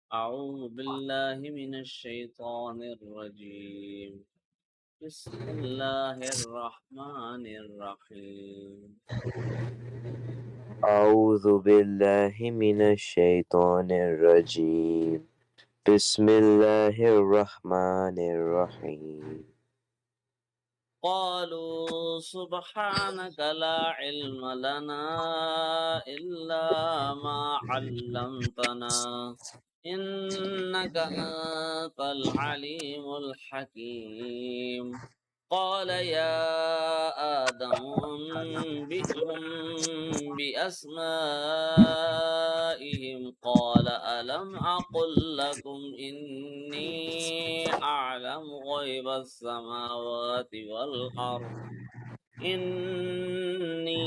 أعوذ بالله من الشيطان الرجيم. بسم الله الرحمن الرحيم. أعوذ بالله من الشيطان الرجيم. بسم الله الرحمن الرحيم. قالوا سبحانك لا علم لنا إلا ما علمتنا إنك أنت العليم الحكيم. قال يا آدم أنبئهم بأسمائهم قال ألم أقل لكم إني أعلم غيب السماوات والأرض إني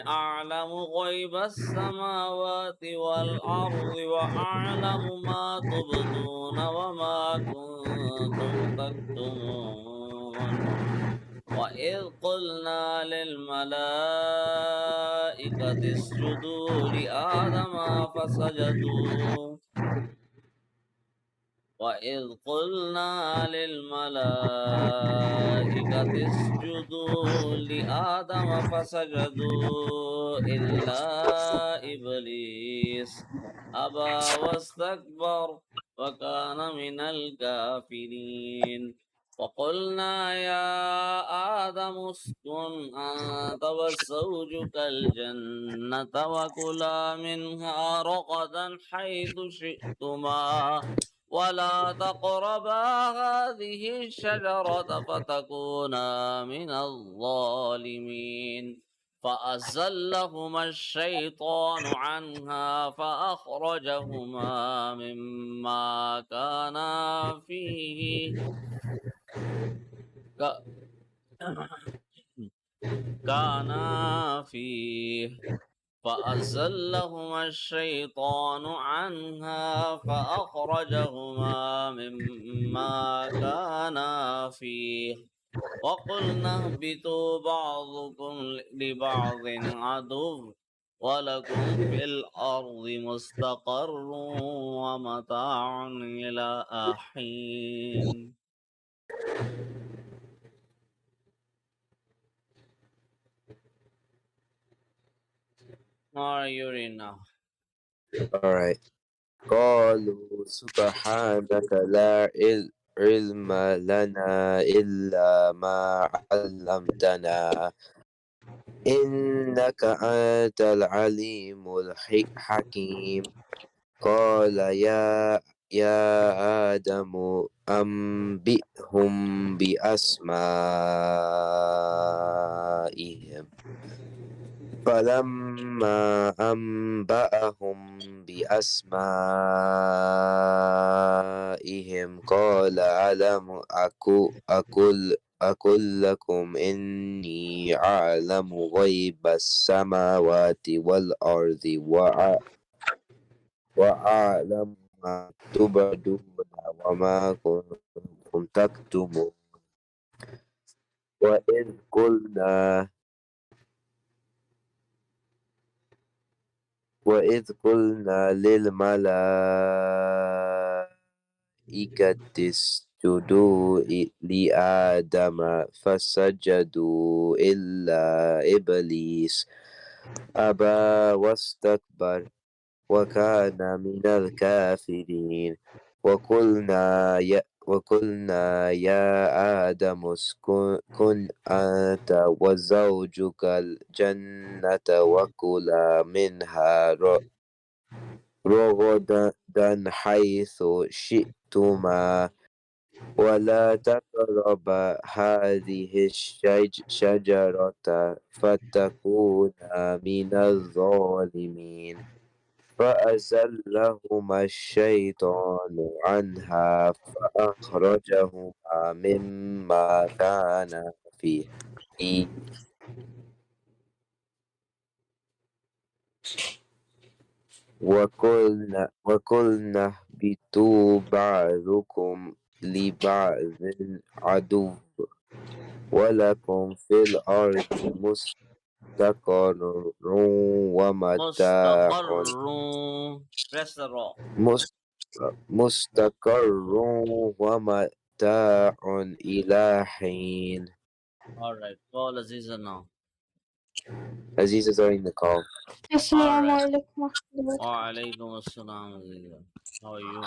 أعلم غيب السماوات والأرض وأعلم ما تبدون وما كنتم تكتمون. وإذ قلنا للملائكة اسجدوا لآدم فسجدوا وإذ قلنا للملائكة اسجدوا لآدم فسجدوا إلا إبليس أبى واستكبر وكان من الكافرين. وقلنا يا آدم اسكن أنت وزوجك الجنة وكلا منها رغدا حيث شئتما ولا تقربا هذه الشجرة فتكونا من الظالمين. فأزلهما الشيطان عنها فأخرجهما مما كانا فيه ك- كانا فيه فأزلهما الشيطان عنها فأخرجهما مما كانا فيه وقلنا اهبطوا بعضكم لبعض عدو ولكم في الأرض مستقر ومتاع إلى حين. Are you ready now? Alright. قالوا سبحانك لا علم لنا إلا ما علمتنا إنك أنت العليم الحكيم. قال يا آدم أنبئهم بأسمائهم فلما أنبأهم بأسمائهم قال ألم أقل لكم إني أعلم غيب السماوات والأرض وأعلم ما تبدون وما كنتم تكتمون. وإذ قلنا للملائكة اسجدوا لآدم فسجدوا إلا إبليس أبى واستكبر وكان من الكافرين. وقلنا يا آدم اسكن أنت وزوجك الجنة وكلا منها رغدا حيث شئتما ولا تقربا هذه الشجرة فتكونا من الظالمين. فأزلهما الشيطان عنها فأخرجهما مما كانا فيه. وقلنا اهبطوا بعضكم لبعض عدو ولكم في الأرض مستقر ومتاع مستقر. Press the rock. مستقر ومتاع إلى حين. Alright, call Aziza now. Aziza join the call. Assalamu Alright. alaikum warahmatullahi. Wa alaikum assalam, Aziza. How are you?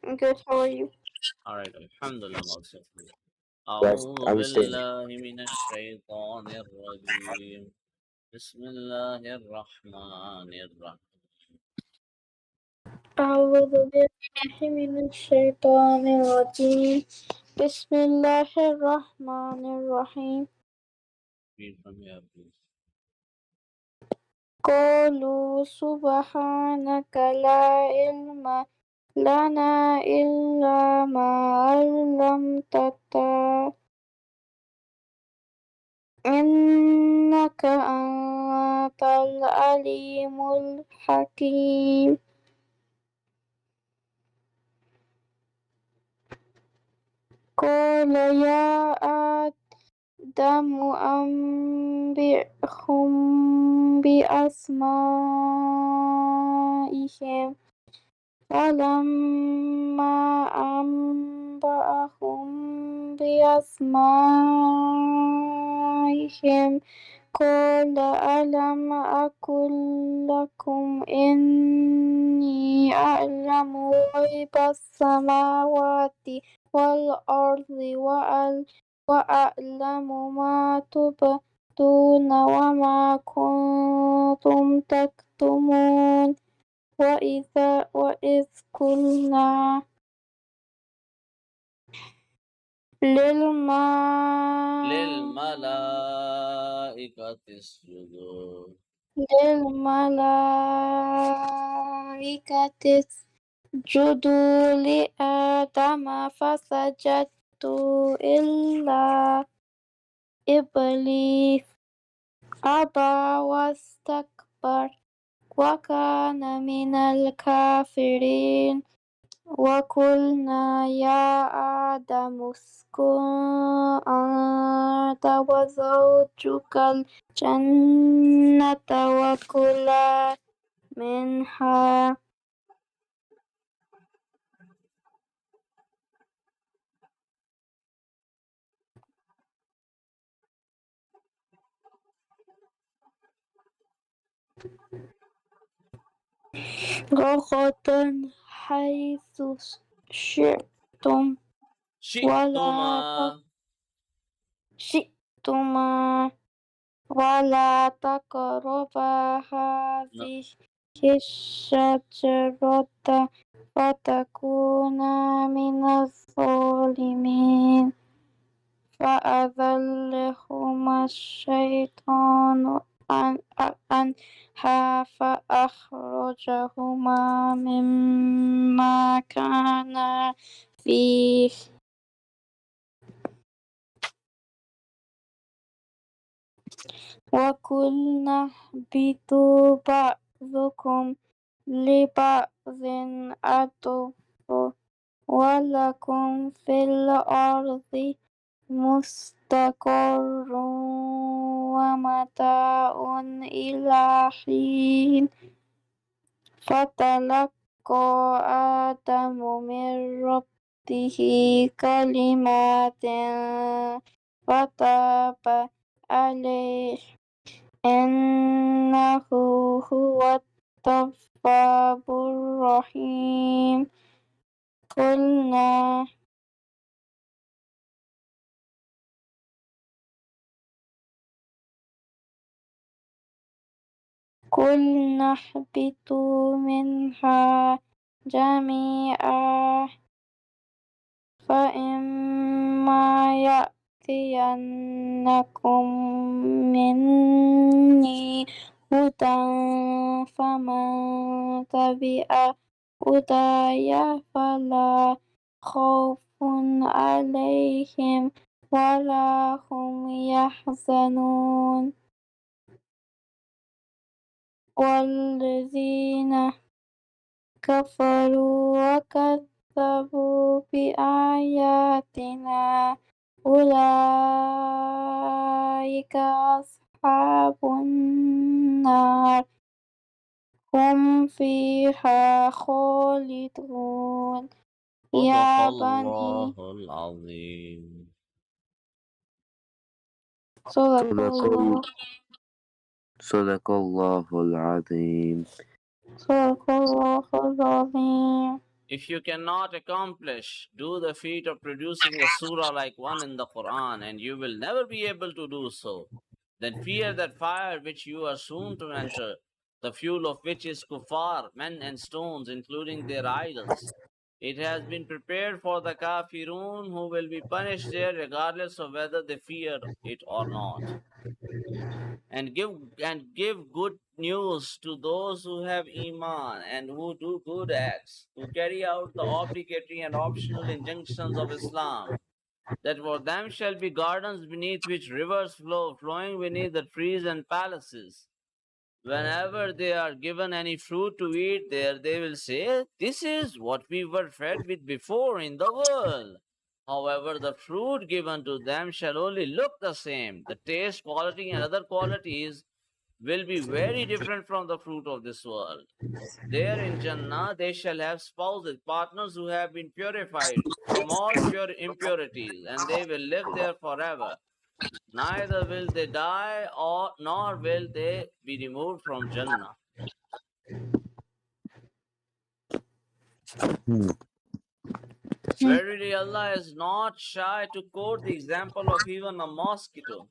I'm good, how are you? Alright, Alhamdulillah, also. Rest. أعوذ I'm staying. بالله من الشيطان الرجيم. بسم الله الرحمن الرحيم. أعوذ بالله من الشيطان الرجيم. بسم الله الرحمن الرحيم. Read from here, please. قالوا سبحانك لا علم لنا إلا ما علمتنا إنك أنت العليم الحكيم. قال يا آدم أنبئهم بأسمائهم فلما أنبأهم بأسمائهم قال ألم أقل لكم إني أعلم غيب السماوات والأرض وأعلم ما تبدون وما كنتم تكتمون وإذ قلنا للملائكة اسجدوا للملائكة اسجدوا لآدم فسجدوا إلا إبليس أبى واستكبر وكان من الكافرين وقلنا يا آدم اسكن أنت وزوجك الجنة وكلا منها رغدا حيث شئتم شئتما شئتما ولا تقربا No. هذه الشجرة فتكونا من الظالمين فأذلهما الشيطان عنها فأخرجهما مما كانا فيه وقلنا اهبطوا بعضكم لبعض عدو ولكم في الأرض مستقر ومتاع إلى حين فتلقى آدم من ربه كلمات فتاب عليه إنه هو التواب الرحيم قلنا اهبطوا منها جميعا فإما يأتينكم مني هدى فمن تبع هداي فلا خوف عليهم ولا هم يحزنون والذين كفروا وكذبوا بآياتنا أولئك أصحاب النار هم فيها خالدون صدق يا الله بني العظيم. صدق الله صدق الله العظيم. صدق الله العظيم. If you cannot accomplish, do the feat of producing a surah like one in the Quran, and you will never be able to do so. Then fear that fire which you are soon to enter, the fuel of which is kuffar, men and stones, including their idols. It has been prepared for the kafirun who will be punished there regardless of whether they fear it or not. And give good news to those who have iman and who do good acts, who carry out the obligatory and optional injunctions of Islam, that for them shall be gardens beneath which rivers flow, flowing beneath the trees and palaces. Whenever they are given any fruit to eat there, they will say, "This is what we were fed with before in the world." However, the fruit given to them shall only look the same. The taste, quality, and other qualities will be very different from the fruit of this world. There in Jannah, they shall have spouses, partners who have been purified from all pure impurities, and they will live there forever. Neither will they die, or nor will they be removed from Jannah. Verily, Allah is not shy to quote the example of even a mosquito,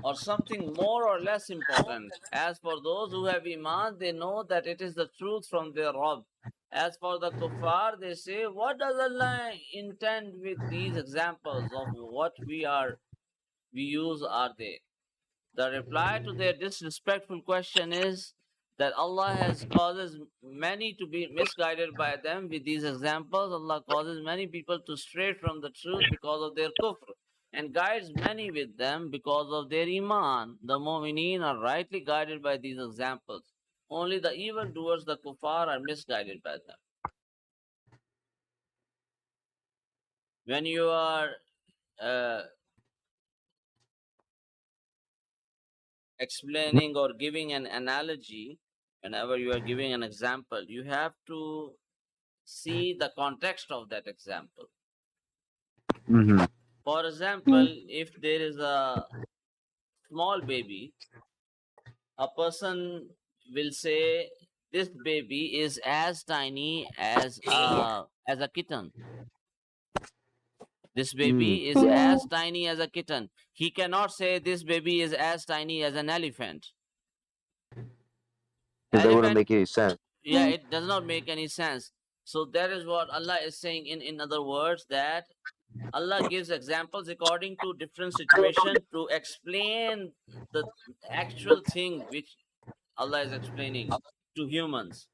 or something more or less important. As for those who have Iman, they know that it is the truth from their Rabb. As for the kuffar, they say, "What does Allah intend with these examples of what we use are they?" The reply to their disrespectful question is that Allah has causes many to be misguided by them with these examples. Allah causes many people to stray from the truth because of their kufr, and guides many with them because of their iman. The mu'mineen are rightly guided by these examples. Only the evildoers, the kuffar, are misguided by them. When you are uh, explaining or giving an analogy, whenever you are giving an example, you have to see the context of that example. Mm-hmm. For example, if there is a small baby, a person will say, "This baby is as tiny as a kitten. This baby is as tiny as a kitten." He cannot say, "This baby is as tiny as an elephant." Because that wouldn't Elephant, make any sense. yeah, it does not make any sense. So that is what Allah is saying in other words, that Allah gives examples according to different situation to explain the actual thing which Allah is explaining to humans.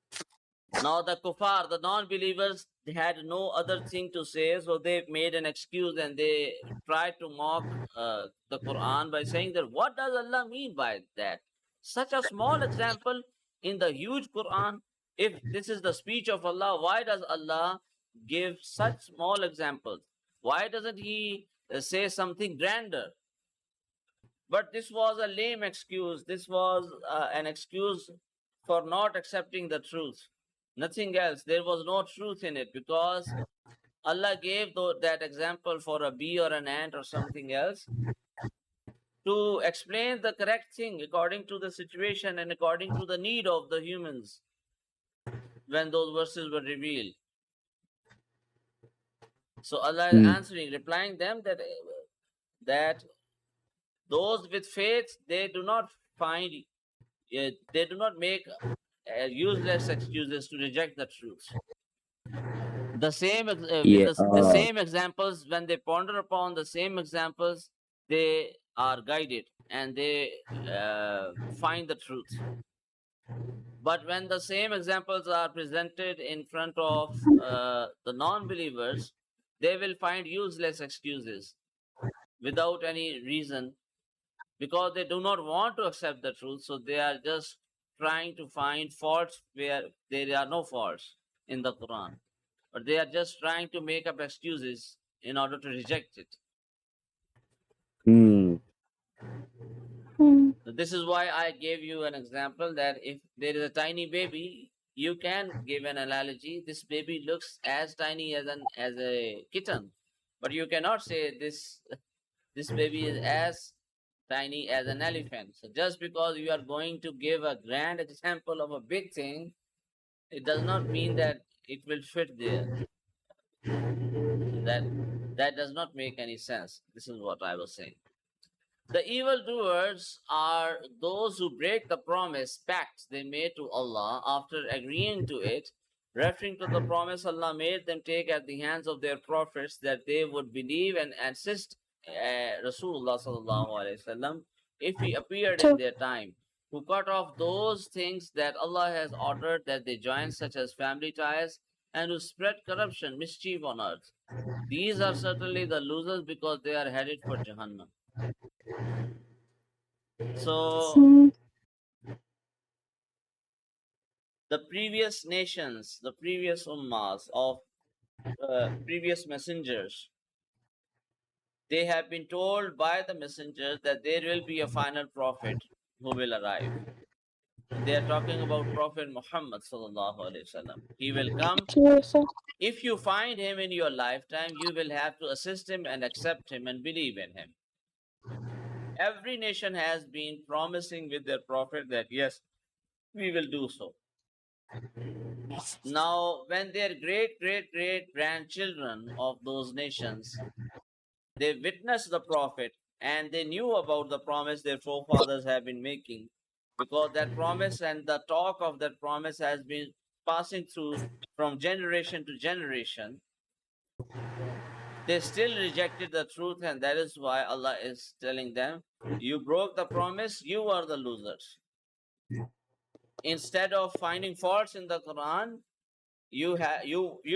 Now the kuffar, the non-believers, they had no other thing to say, so they made an excuse and they tried to mock the Quran by saying that, "What does Allah mean by that? Such a small example in the huge Quran. If this is the speech of Allah, why does Allah give such small examples? Why doesn't He say something grander?" But this was a lame excuse. This was an excuse for not accepting the truth. Nothing else. There was no truth in it, because Allah gave that example for a bee or an ant or something else to explain the correct thing according to the situation and according to the need of the humans when those verses were revealed. So Allah is answering, replying them that those with faith, they do not find, they do not make useless excuses to reject the truth. The same with Yeah. the same examples, when they ponder upon the same examples, they are guided and they find the truth. But when the same examples are presented in front of the non-believers, they will find useless excuses without any reason, because they do not want to accept the truth. So they are just trying to find faults where there are no faults in the Quran, but they are just trying to make up excuses in order to reject it. So this is why I gave you an example that if there is a tiny baby, you can give an analogy. This baby looks as tiny as a kitten, but you cannot say this baby is as tiny as an elephant. So just because you are going to give a grand example of a big thing, it does not mean that it will fit there. That that does not make any sense. This is what I was saying. The evildoers are those who break the promise pact they made to Allah after agreeing to it, referring to the promise Allah made them take at the hands of their prophets that they would believe and assist Rasulullah sallallahu alaihi wasallam if he appeared in So, their time, who cut off those things that Allah has ordered that they join, such as family ties, and who spread corruption, mischief on earth. These are certainly the losers because they are headed for Jahannam. So mm, the previous nations, the previous ummas of previous messengers, they have been told by the messengers that there will be a final prophet who will arrive. They are talking about Prophet Muhammad sallallahu alaihi wasallam. He will come. yes, If you find him in your lifetime, you will have to assist him and accept him and believe in him. Every nation has been promising with their prophet that yes, we will do so. Now, when their great grandchildren of those nations, they witnessed the prophet and they knew about the promise their forefathers have been making, because that promise and the talk of that promise has been passing through from generation to generation, they still rejected the truth, and that is why Allah is telling them, you broke the promise, you are the losers. Instead of finding faults in the Quran, you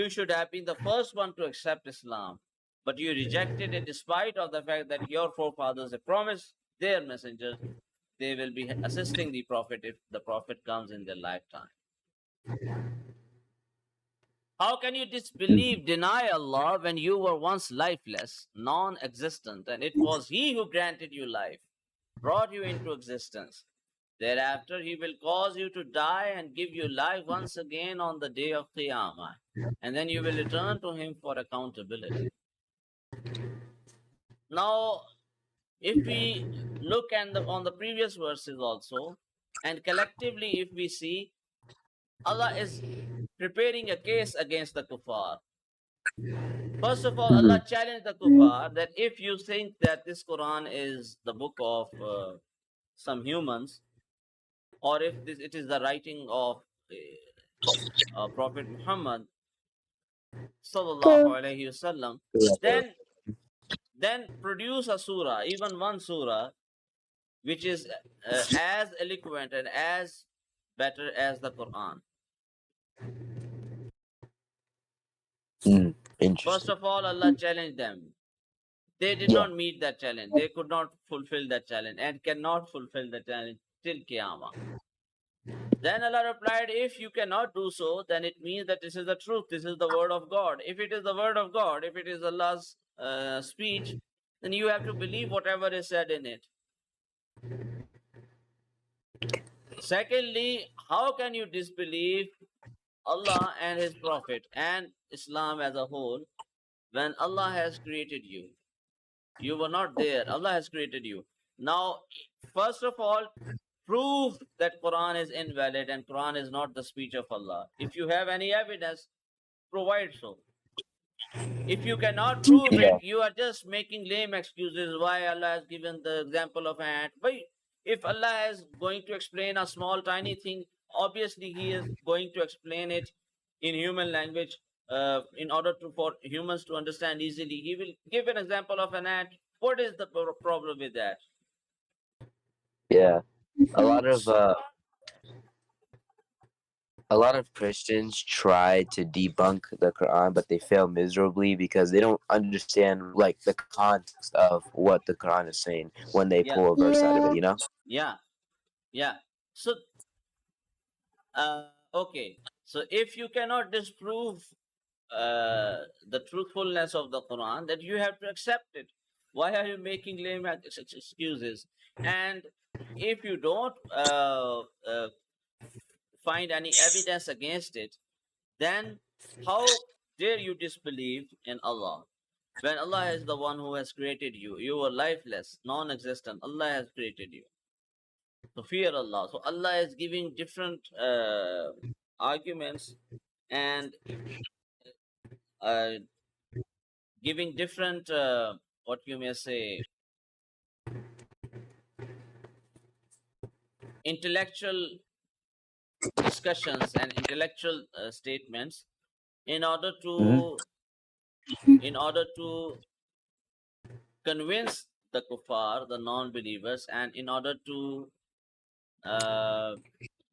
should have been the first one to accept Islam, but you rejected it despite of the fact that your forefathers have promised their messengers they will be assisting the prophet if the prophet comes in their lifetime. How can you disbelieve, deny Allah when you were once lifeless, non-existent, and it was He who granted you life, brought you into existence? Thereafter, He will cause you to die and give you life once again on the day of Qiyamah, and then you will return to Him for accountability. Now, if we look on the previous verses also, and collectively, if we see, Allah is preparing a case against the kuffar. First of all, Allah challenged the kuffar that if you think that this Quran is the book of some humans, or if it is the writing of Prophet Muhammad sallallahu so, alaihi wasallam, then produce a surah, even one surah, which is as eloquent and as better as the Quran. First Interesting. of all, Allah challenged them. They did Yeah. not meet that challenge. They could not fulfill that challenge and cannot fulfill the challenge till Qiyamah. Then Allah replied, if you cannot do so, then it means that this is the truth. This is the word of God. If it is the word of God, if it is Allah's speech, then you have to believe whatever is said in it. Secondly, how can you disbelieve Allah and His Prophet and Islam as a whole when Allah has created you? You were not there. Allah has created you. Now, first of all, prove that Quran is invalid and Quran is not the speech of Allah. If you have any evidence, provide so. If you cannot prove Yeah. it, you are just making lame excuses why Allah has given the example of an ant. But if Allah is going to explain a small tiny thing, obviously He is going to explain it in human language in order for humans to understand easily. He will give an example of an ant. What is the problem with that? Yeah. A lot of Christians try to debunk the Quran, but they fail miserably because they don't understand like the context of what the Quran is saying when they Yeah, pull a verse out of it. You know? yeah, yeah. So, okay. So if you cannot disprove the truthfulness of the Quran, that you have to accept it. Why are you making lame excuses? And If you don't find any evidence against it, then how dare you disbelieve in Allah? When Allah is the one who has created you, you were lifeless, non existent. Allah has created you. So fear Allah. So Allah is giving different arguments and uh, giving different, what you may say, intellectual discussions and intellectual statements in order Mm-hmm. to in order to convince the kuffar, the non-believers, and in order to uh,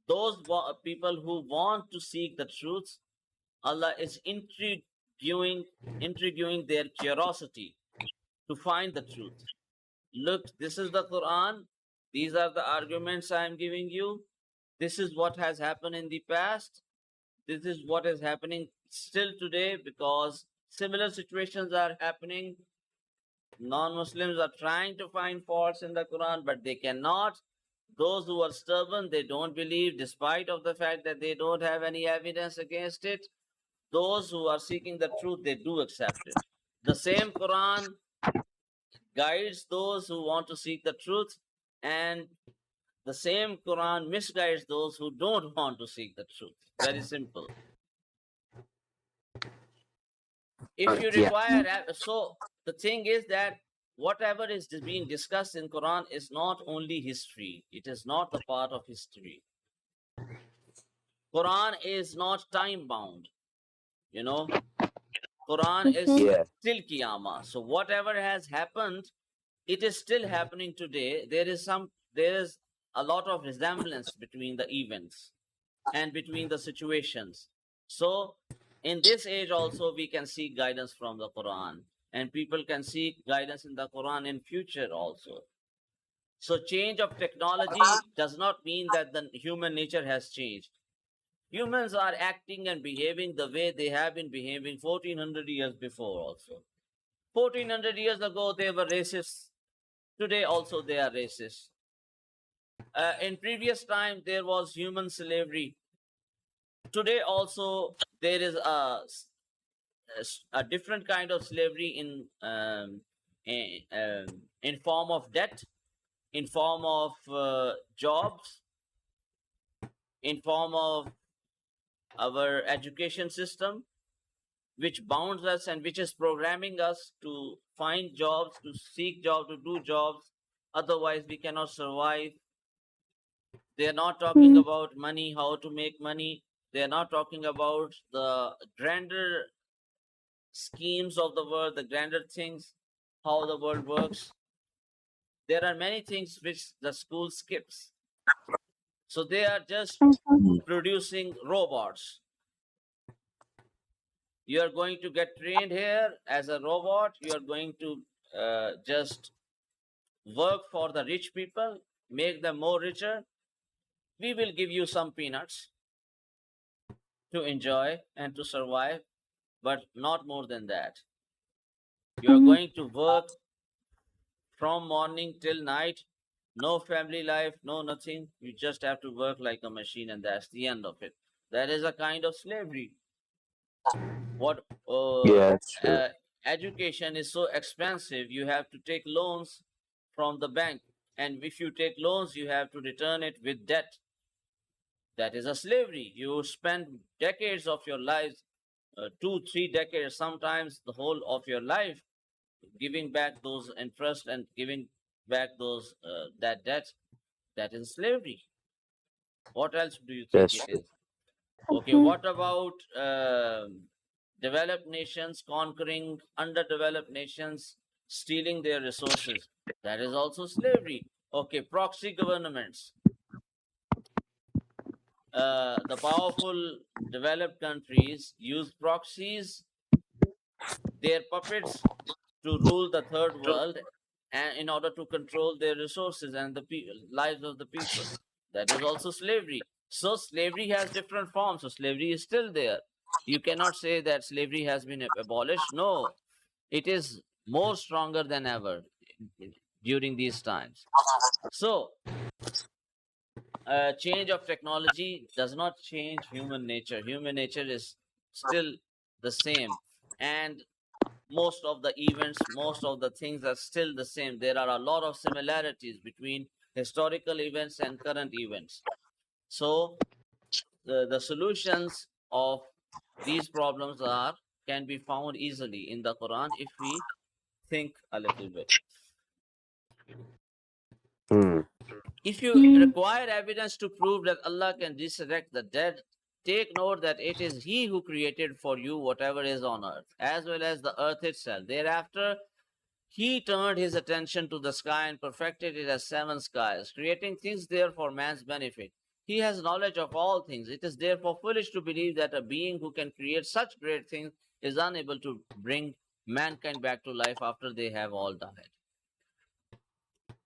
those people who want to seek the truth, Allah is intriguing their curiosity to find the truth. Look, this is the Quran. These are the arguments I am giving you. This is what has happened in the past. This is what is happening still today, because similar situations are happening. Non-Muslims are trying to find faults in the Quran, but they cannot. Those who are stubborn, they don't believe, despite of the fact that they don't have any evidence against it. Those who are seeking the truth, they do accept it. The same Quran guides those who want to seek the truth, and the same Quran misguides those who don't want to seek the truth. Very simple. If you Yeah. require, so the thing is that whatever is being discussed in Quran is not only history. It is not a part of history. Quran is not time bound. You know, Quran is Mhm. Yeah. till Qiyamah. So whatever has happened, it is still happening today. There is a lot of resemblance between the events and between the situations. So in this age also we can seek guidance from the Quran, and people can seek guidance in the Quran in future also. So change of technology does not mean that the human nature has changed. Humans are acting and behaving the way they have been behaving 1400 years before also. 1400 years ago they were racist. Today also they are racist. In previous time there was human slavery. Today also there is a different kind of slavery in form of debt, in form of jobs, in form of our education system, which bounds us and which is programming us to find jobs, to seek jobs, to do jobs. Otherwise, we cannot survive. They are not talking Mhm. about money, how to make money. They are not talking about the grander schemes of the world, the grander things, how the world works. There are many things which the school skips. So they are just Mhm. Mm. producing robots. You are going to get trained here as a robot. You are going to just work for the rich people, make them more richer. We will give you some peanuts to enjoy and to survive, but not more than that. You are Mhm. going to work from morning till night, no family life, no nothing. You just have to work like a machine, and that's the end of it. That is a kind of slavery. What Yeah, that's true. education is so expensive, you have to take loans from the bank, and if you take loans, you have to return it with debt. That is a slavery. You spend decades of your life, 2, 3 decades, sometimes the whole of your life, giving back those interest and giving back those that debt. That is slavery. What else do you think That's it true. is? Okay, Mhm. what about developed nations conquering underdeveloped nations, stealing their resources? That is also slavery. Okay, proxy governments. The powerful developed countries use proxies, their puppets, to rule the third world, and in order to control their resources and the lives of the people. That is also slavery. So slavery has different forms. So slavery is still there. You cannot say that slavery has been abolished. No, it is more stronger than ever. during these times. So, change of technology does not change human nature. Human nature is still the same. And most of the events, most of the things are still the same. There are a lot of similarities between historical events and current events. So the solutions of these problems are can be found easily in the Quran if we think a little bit. Hmm. If you Mm. require evidence to prove that Allah can resurrect the dead, take note that it is He who created for you whatever is on earth, as well as the earth itself. Thereafter, He turned His attention to the sky and perfected it as seven skies, creating things there for man's benefit. He has knowledge of all things. It is therefore foolish to believe that a being who can create such great things is unable to bring mankind back to life after they have all died.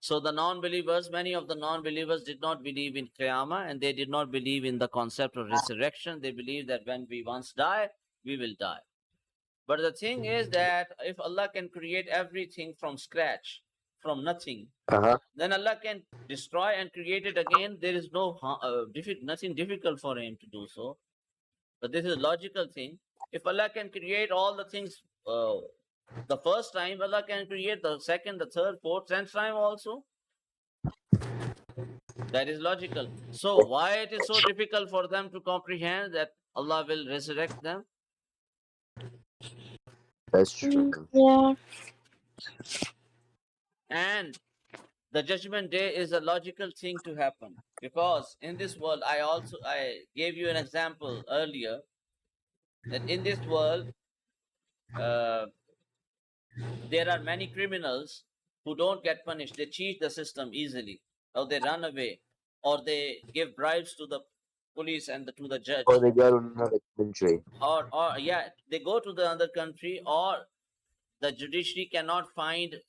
So the non-believers, many of the non-believers did not believe in Qiyamah, and they did not believe in the concept of resurrection. They believe that when we once die, we will die. But the thing is that if Allah can create everything from scratch, from nothing, Uh-huh. then Allah can destroy and create it again. There is nothing difficult for Him to do so. But this is a logical thing. If Allah can create all the things the first time, Allah can create the second, the third, fourth, tenth time also. That is logical. So why it is so difficult for them to comprehend that Allah will resurrect them? That's true. Yeah. And the judgment day is a logical thing to happen, because in this world, I gave you an example earlier that in this world uh, there are many criminals who don't get punished. They cheat the system easily, or they run away, or they give bribes to the police and to the Or judge, they go to another country. or yeah, they go to the other country, or the judiciary cannot find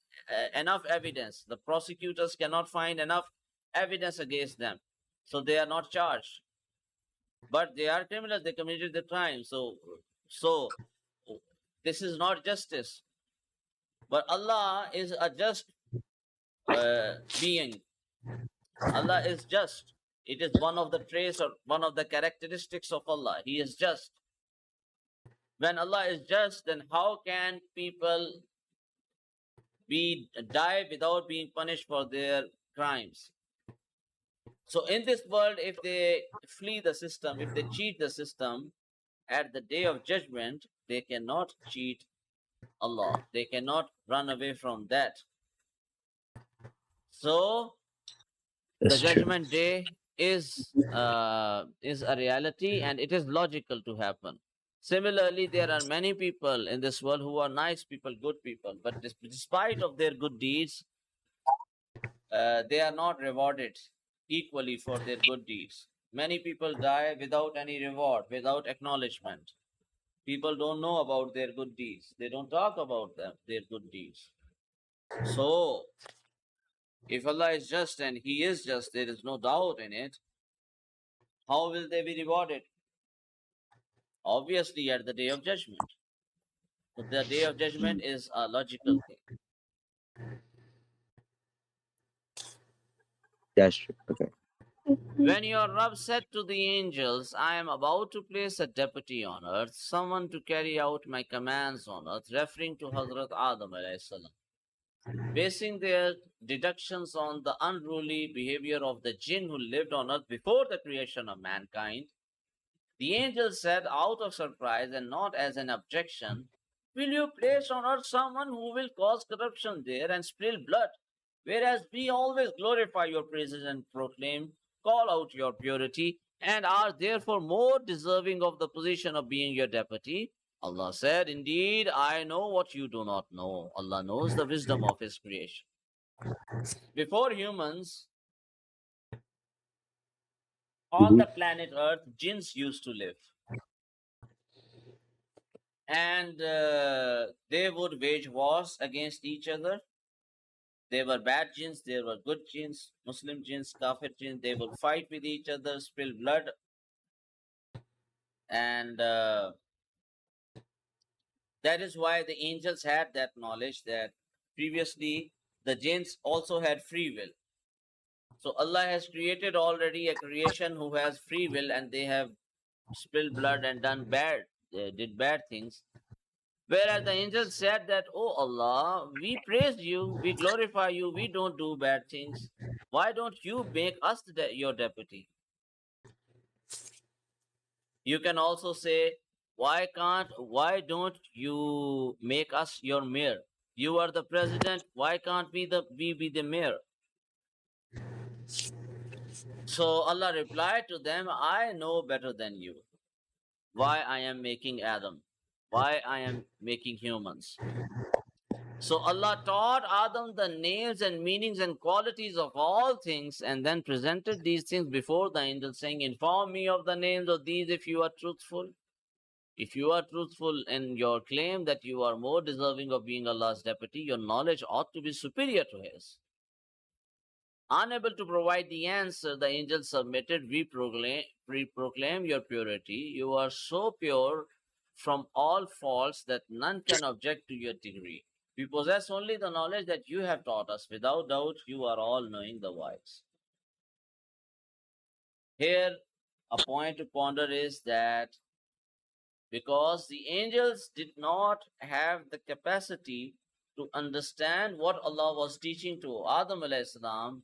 enough evidence. The prosecutors cannot find enough evidence against them. So they are not charged. But they are criminals. They committed the crime. So this is not justice. But Allah is a just being. Allah is just. It is one of the traits or one of the characteristics of Allah. He is just. When Allah is just, then how can people die without being punished for their crimes? So in this world, if they flee the system, if they cheat the system, at the day of judgment, they cannot cheat Allah. They cannot run away from that. So the That's true. judgment day is a reality, and it is logical to happen. Similarly, there are many people in this world who are nice people, good people, but despite of their good deeds, they are not rewarded equally for their good deeds. Many people die without any reward, without acknowledgement. People don't know about their good deeds. They don't talk about their good deeds. So, if Allah is just and He is just, there is no doubt in it, how will they be rewarded? Obviously, at the day of judgment. So, the day of judgment is a logical thing. That's true. Okay. When your Rabb said to the angels, I am about to place a deputy on earth, someone to carry out my commands on earth, referring to Hazrat Adam alayhi salam, basing their deductions on the unruly behavior of the jinn who lived on earth before the creation of mankind, the angel said, out of surprise and not as an objection, will you place on earth someone who will cause corruption there and spill blood? Whereas we always glorify your praises and proclaim, call out your purity, and are therefore more deserving of the position of being your deputy. Allah said, indeed, I know what you do not know. Allah knows the wisdom of His creation. Before humans, on Mhm. the planet Earth, jinns used to live. And they would wage wars against each other. There were bad jinns, there were good jinns, Muslim jinns, Kafir jinns. They would fight with each other, spill blood, and that is why the angels had that knowledge that previously the jinns also had free will. So Allah has created already a creation who has free will, and they have spilled blood and did bad things. Whereas the angels said that, "Oh Allah, we praise you, we glorify you, we don't do bad things. Why don't you make us your deputy?" You can also say, why don't you make us your mayor? You are the president, why can't we be the mayor? So Allah replied to them, I know better than you why I am making Adam, why I am making humans. So Allah taught Adam the names and meanings and qualities of all things, and then presented these things before the angels, saying, inform me of the names of these if you are truthful. If you are truthful in your claim that you are more deserving of being Allah's deputy, your knowledge ought to be superior to his. Unable to provide the answer, the angel submitted, we proclaim your purity. You are so pure from all faults that none can object to your degree. We possess only the knowledge that you have taught us. Without doubt, you are all knowing, the wise. Here, a point to ponder is that because the angels did not have the capacity to understand what Allah was teaching to Adam alayhi salam,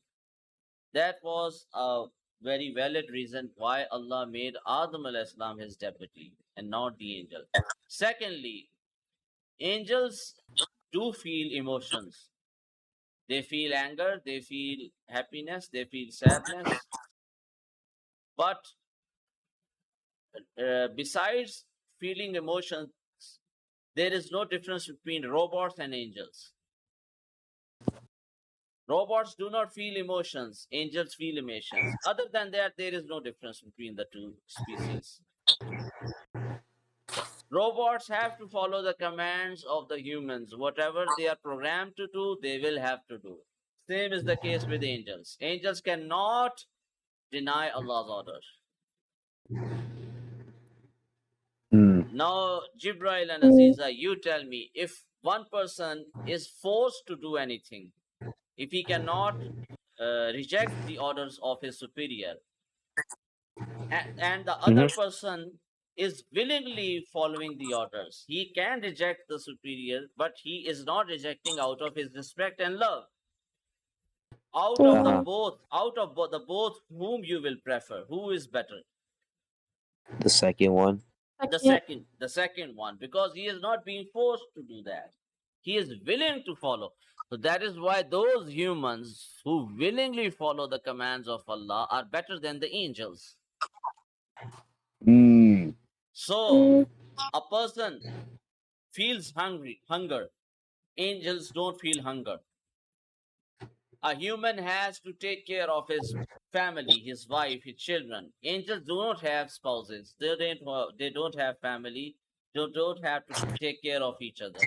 that was a very valid reason why Allah made Adam alayhi salam his deputy and not the angel. Secondly, angels do feel emotions. They feel anger, they feel happiness, they feel sadness. But besides feeling emotions, there is no difference between robots and angels. Robots do not feel emotions, angels feel emotions. Other than that, there is no difference between the two species. Robots have to follow the commands of the humans. Whatever they are programmed to do, they will have to do. Same is the case with angels. Angels cannot deny Allah's orders. Now, Jibrail and Aziza, you tell me, if one person is forced to do anything, if he cannot reject the orders of his superior, and the other person is willingly following the orders, he can reject the superior, but he is not rejecting out of his respect and love. Out of the both, whom you will prefer? Who is better? The second one. The second one, because he is not being forced to do that. He is willing to follow. So that is why those humans who willingly follow the commands of Allah are better than the angels. So a person feels hunger. Angels don't feel hunger. A human has to take care of his family, his wife, his children. Angels do not have spouses. They don't have family. They don't have to take care of each other.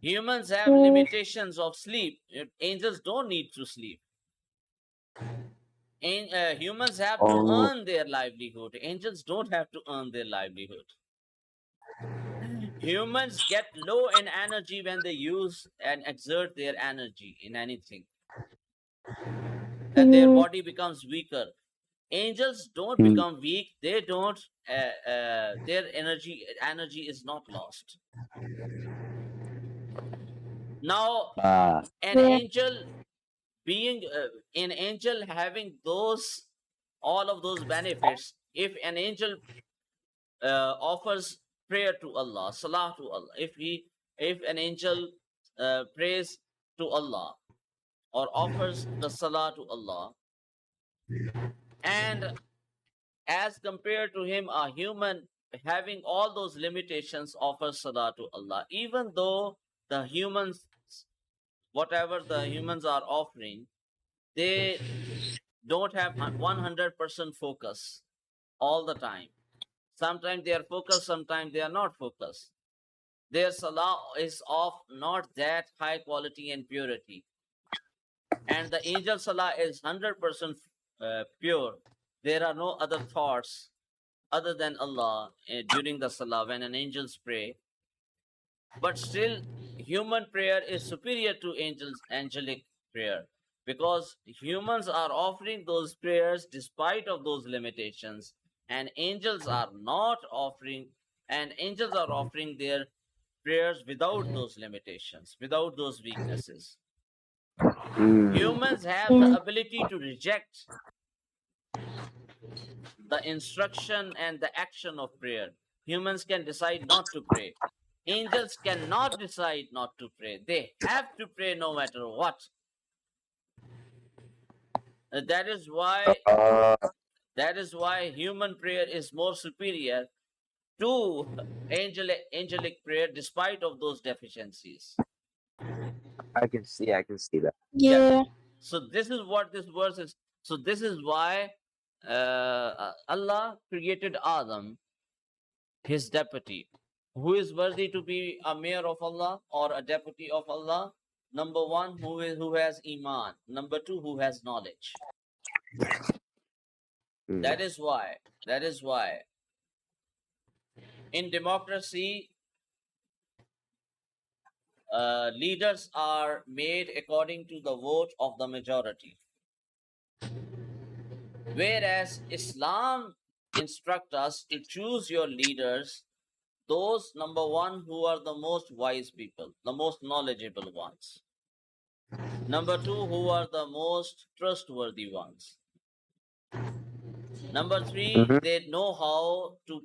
Humans have limitations of sleep. Angels don't need to sleep. Humans have to earn their livelihood. Angels don't have to earn their livelihood. Humans get low in energy when they use and exert their energy in anything, and their body becomes weaker. Angels don't become weak. They don't. Their energy is not lost. Now, an angel having all of those benefits. If an angel offers prayer to Allah, salah to Allah, if an angel prays to Allah or offers the salah to Allah, and as compared to him, a human having all those limitations offers salah to Allah, even though the humans, whatever the humans are offering, they don't have 100% focus all the time. Sometimes they are focused, sometimes they are not focused. Their salah is of not that high quality and purity. And the angel salah is 100% pure. There are no other thoughts other than Allah during the salah when an angels pray. But still, human prayer is superior to angelic prayer, because humans are offering those prayers despite of those limitations, and angels are not offering, and angels are offering their prayers without those limitations, without those weaknesses. Humans have the Mm. ability to reject the instruction and the action of prayer. Humans can decide not to pray. Angels cannot decide not to pray. They have to pray no matter what. That is why Uh, human prayer is more superior to angelic prayer despite of those deficiencies. I can see that. Yeah. Yeah. So this is what this verse is. So this is why Allah created Adam, his deputy. Who is worthy to be a mayor of Allah or a deputy of Allah? Number one, who has iman. Number two, who has knowledge. Mm. That is why. That is why. In democracy, leaders are made according to the vote of the majority. Whereas Islam instructs us to choose your leaders, those, number one, who are the most wise people, the most knowledgeable ones. Number two, who are the most trustworthy ones. Number three, Mm-hmm. they know how to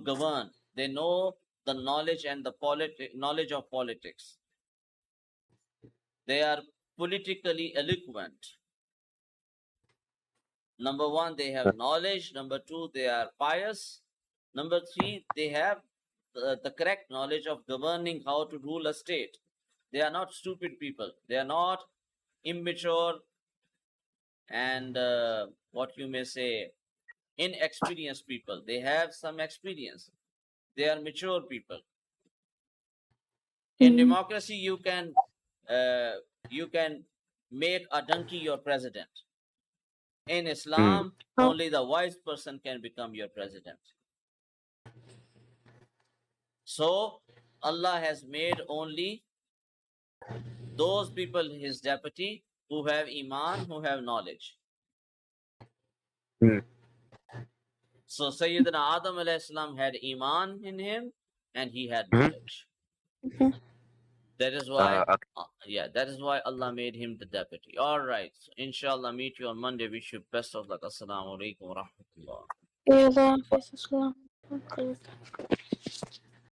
govern. They know the knowledge and the knowledge of politics. They are politically eloquent. Number one, they have knowledge. Number two, they are pious. Number three, they have the correct knowledge of governing, how to rule a state. They are not stupid people. They are not immature and what you may say, inexperienced people. They have some experience. They are mature people. In Mm. democracy, uh, you can make a donkey your president. In Mm. Islam, Oh. only the wise person can become your president. So Allah has made only those people his deputy who have iman, who have knowledge. Mm. So Sayyidina Adam alayhi salam had iman in him and he had Mhm. knowledge. Mhm. That is why, Okay. that is why Allah made him the deputy. All right. So inshallah, meet you on Monday. Wish you best of luck. Assalamu alaikum wa rahmatullah. Yeah, Allah. Yes, Islam. Okay.